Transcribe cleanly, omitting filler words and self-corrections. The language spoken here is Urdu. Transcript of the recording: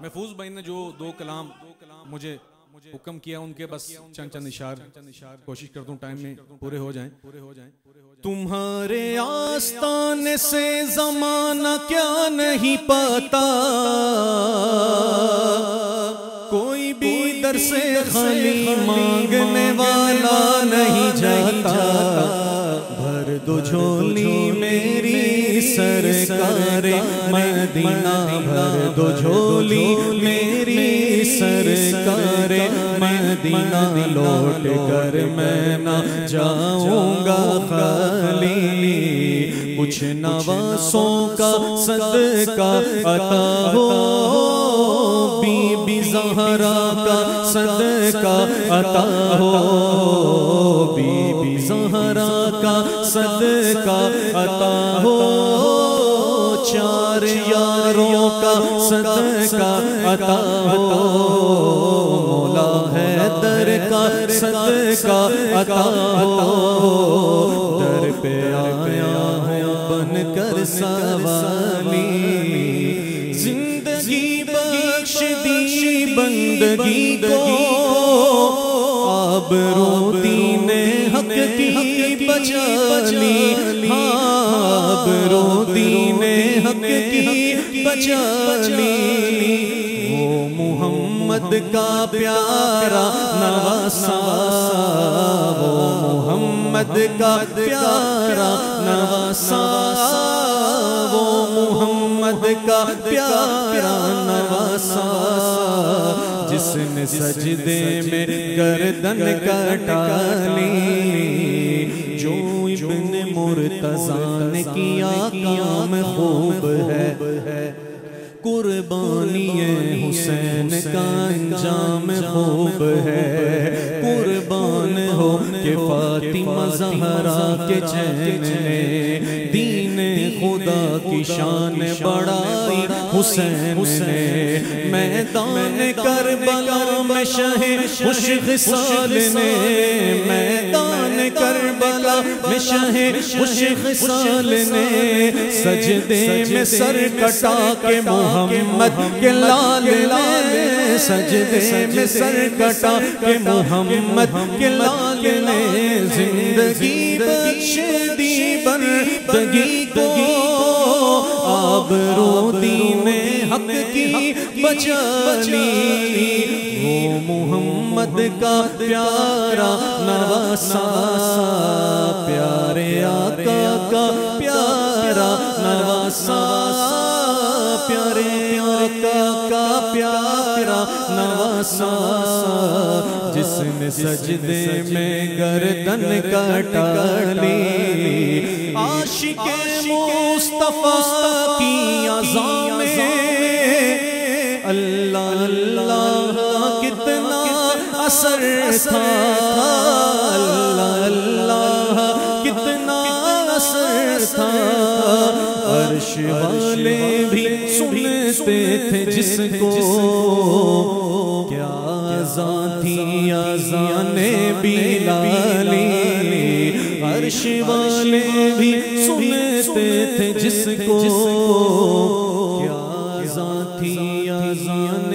محفوظ بھائی نے جو دو کلام مجھے حکم کیا ان کے بس چند اشار کوشش کرتا ہوں ٹائم میں پورے ہو جائیں. تمہارے آستانے سے زمانہ کیا نہیں پاتا, کوئی بھی در سے خالی مانگنے والا نہیں جاتا. بھر دو جھولی میری سرکار مدینہ, بھر دو جھولی میری سرکار مدینہ, لوٹ کر میں نہ جاؤں گا خالی. کچھ نواسوں کا صدقہ عطا ہو, بی بی زہرا کا صدقہ عطا ہو, بی بی زہرا کا صدقہ عطا ہو, چار یاروں کا صدقہ عطا ہو, مولا حیدر کا صدقہ عطا ہو. در پہ آیا ہوں بن کر سوالی, زندگی بخش دی بندگی کو, آبرو دین حق کی بچا لی, آبرو دین حق کی بچا لی. وہ محمد کا پیارا نواسا, وہ محمد کا پیارا نواسا, وہ محمد کا پیارا نواسا, جس نے سجدے میں گردن کٹا لی. جو ابن مرتضیٰ نے کیا کام خوب ہے, قربانی حسین کا انجام خوب ہے. قربان ہو کہ فاطمہ زہرا کے چین نے دین خدا کی شان بڑھائی حسین نے. میدان کربلا میں شہ خوش خصال نے, میدان کربلا میں شہ خوش خصال نے, سجدے میں سر کٹا کے محمد کے لال نے, سجدے میں سر کٹا کے محمد کے لال نے. زندگی بخش دی بندگی کو, آبرو دین حق کی بچا لی. وہ محمد کا پیارا نواسا, پیارے آقا کا پیارا نواسا, پیارے آقا کا پیارا نواسا, جس نے سجدے میں گردن کٹا لی. عاشق مصطفیٰ کی اذان میں اللہ اللہ کتنا اثر تھا, اللہ اللہ کتنا اثر تھا. عرش والے بھی سنتے تھے جس کو, کیا اذان تھی اذان بلالی. عرش والے بھی سنتے تھے جس کو, کیا اذان تھی اذان